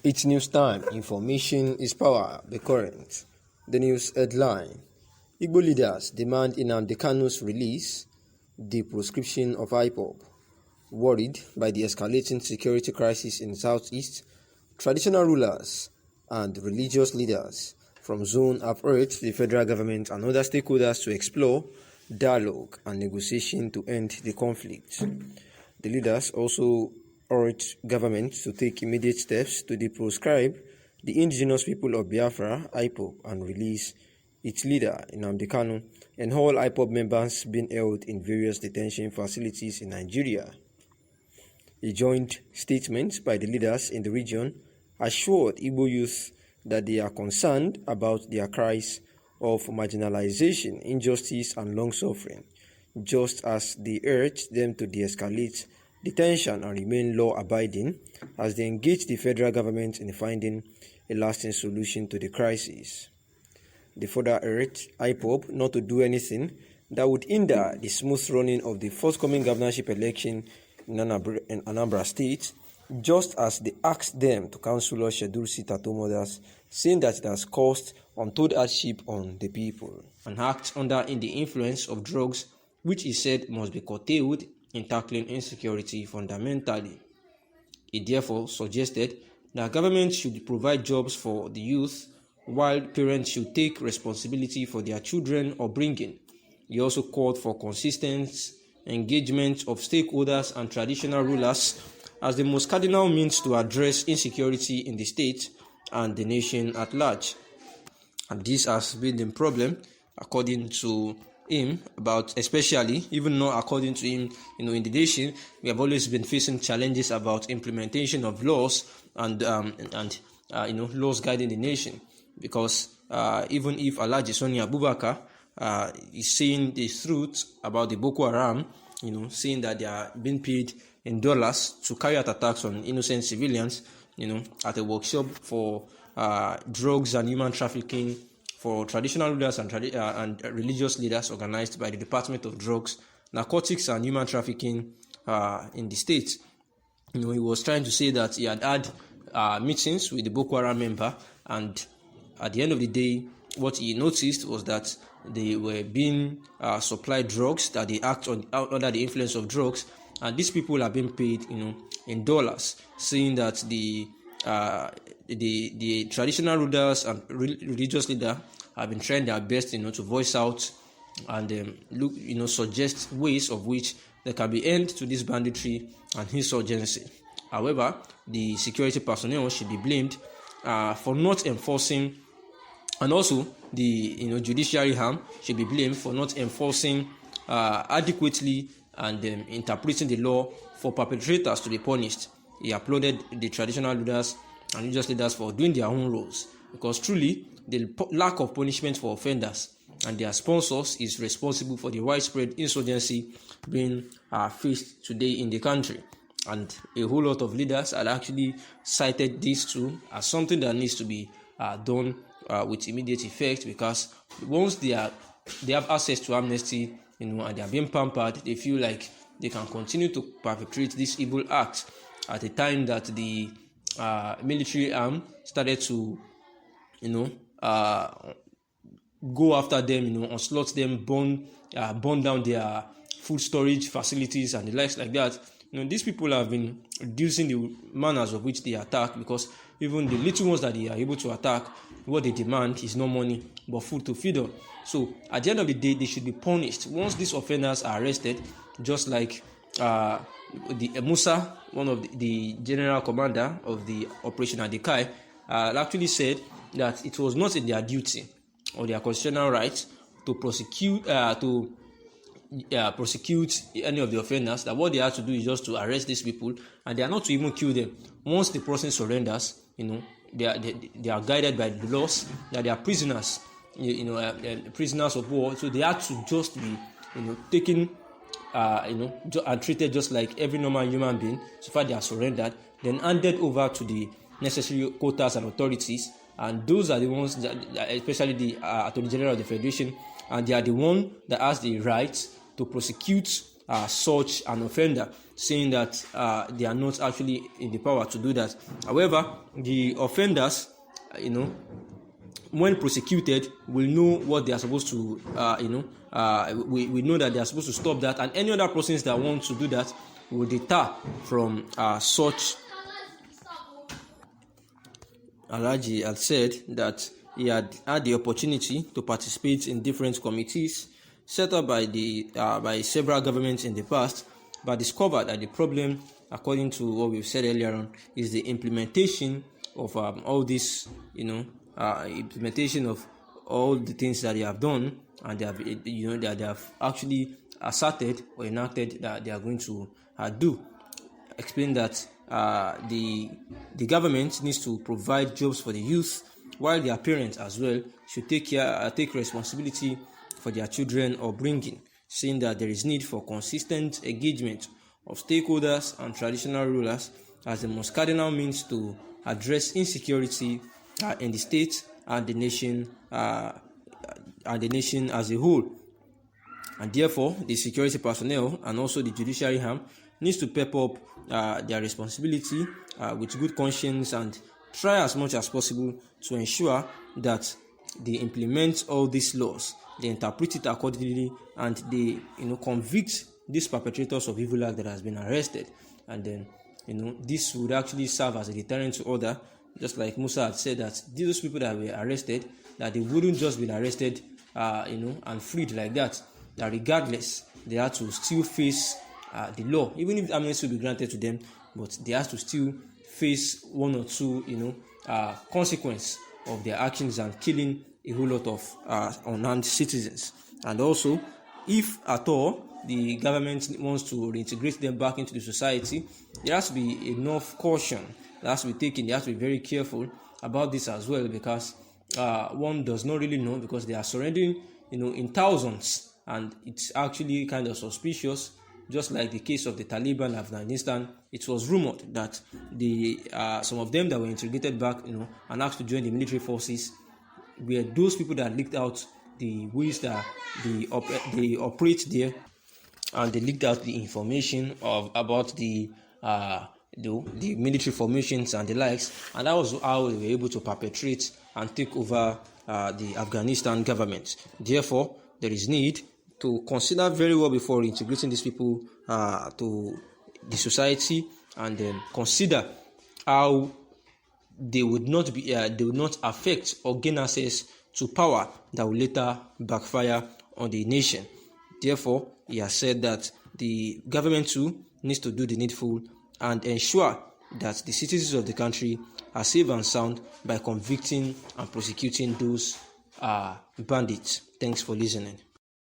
It's news time. Information is power. The current. The news headline. Igbo leaders demand Nnamdi Kanu's release. The proscription of IPOB. Worried by the escalating security crisis in Southeast, traditional rulers and religious leaders from zone have urged the federal government and other stakeholders to explore dialogue and negotiation to end the conflict. The leaders also urged government to take immediate steps to deproscribe the indigenous people of Biafra, IPOB, and release its leader, Nnamdi Kanu, and all IPOB members being held in various detention facilities in Nigeria. A joint statement by the leaders in the region assured Igbo youth that they are concerned about their cries of marginalization, injustice, and long-suffering, just as they urged them to de-escalate detention and remain law-abiding as they engage the federal government in finding a lasting solution to the crisis. They further urged IPOB not to do anything that would hinder the smooth running of the forthcoming governorship election in Anambra State, just as they asked them to cancel or schedule sit-at-home orders, saying that it has caused untold hardship on the people. An act under the influence of drugs, which he said must be curtailed in tackling insecurity fundamentally. He therefore suggested that government should provide jobs for the youth, while parents should take responsibility for their children upbringing. He also called for consistent engagement of stakeholders and traditional rulers as the most cardinal means to address insecurity in the state and the nation at large. And this has been the problem, according to him, about especially, even not according to him, in the nation, we have always been facing challenges about implementation of laws and laws guiding the nation. Because even if Alhaji Sani Abubakar is saying the truth about the Boko Haram, saying that they are being paid in dollars to carry out attacks on innocent civilians, at a workshop for drugs and human trafficking for traditional rulers and religious leaders organized by the Department of Drugs, Narcotics and Human Trafficking in the state. He was trying to say that he had meetings with the Boko Haram member, and at the end of the day, what he noticed was that they were being supplied drugs, that they act under the influence of drugs, and these people are being paid, in dollars, saying that the traditional rulers and religious leaders have been trying their best, to voice out and suggest ways of which there can be end to this banditry and insurgency. However, the security personnel should be blamed for not enforcing, and also the judiciary arm should be blamed for not enforcing adequately and interpreting the law for perpetrators to be punished. He applauded the traditional leaders and religious leaders for doing their own roles, because truly the lack of punishment for offenders and their sponsors is responsible for the widespread insurgency being faced today in the country. And a whole lot of leaders had actually cited this too as something that needs to be done with immediate effect, because once they have access to amnesty, and they are being pampered, they feel like they can continue to perpetrate this evil act at a time that the military arm started to, go after them, onslaught them, burn down their food storage facilities and the likes like that. These people have been reducing the manners of which they attack, because even the little ones that they are able to attack, what they demand is no money but food to feed on. So at the end of the day, they should be punished. Once these offenders are arrested, just like the Musa, one of the general commander of the Operation Adekai, actually said that it was not in their duty or their constitutional right to prosecute any of the offenders, that what they have to do is just to arrest these people, and they are not to even kill them. Once the person surrenders, they are guided by the laws, that they are prisoners, prisoners of war. So they have to just be, taken, and treated just like every normal human being. So far they are surrendered, then handed over to the necessary quotas and authorities, and those are the ones that, especially the Attorney General of the Federation, and they are the one that has the right to prosecute such an offender, saying that they are not actually in the power to do that. However, the offenders, when prosecuted, will know what they are supposed to, we know that they are supposed to stop that, and any other persons that want to do that will deter from such. Alhaji had said that he had the opportunity to participate in different committees set up by several governments in the past, but discovered that the problem, according to what we've said earlier on, is the implementation of all this, implementation of all the things that they have done, and they have actually asserted or enacted that they are going to do. Explain that the government needs to provide jobs for the youth, while their parents as well should take responsibility for their children upbringing, saying that there is need for consistent engagement of stakeholders and traditional rulers as the most cardinal means to address insecurity in the state and the nation as a whole. And therefore, the security personnel and also the judiciary arm needs to pep up their responsibility with good conscience and try as much as possible to ensure that they implement all these laws, they interpret it accordingly, and they convict these perpetrators of evil act that has been arrested. And then this would actually serve as a deterrent to others, just like Musa had said that these people that were arrested, that they wouldn't just be arrested and freed like that regardless they had to still face the law, even if amnesty will be granted to them, but they have to still face one or two consequence of their actions and killing a whole lot of unarmed citizens. And also, if at all the government wants to reintegrate them back into the society, there has to be enough caution that has to be taken. They have to be very careful about this as well, because one does not really know, because they are surrendering in thousands, and it's actually kind of suspicious. Just like the case of the Taliban in Afghanistan, it was rumored that some of them that were integrated back, and asked to join the military forces, were those people that leaked out the ways that they operate there, and they leaked out the information about the military formations and the likes, and that was how they were able to perpetrate and take over the Afghanistan government. Therefore, there is need to consider very well before integrating these people to the society, and then consider how they would not affect or gain access to power that will later backfire on the nation. Therefore, he has said that the government too needs to do the needful and ensure that the citizens of the country are safe and sound by convicting and prosecuting those bandits. Thanks for listening.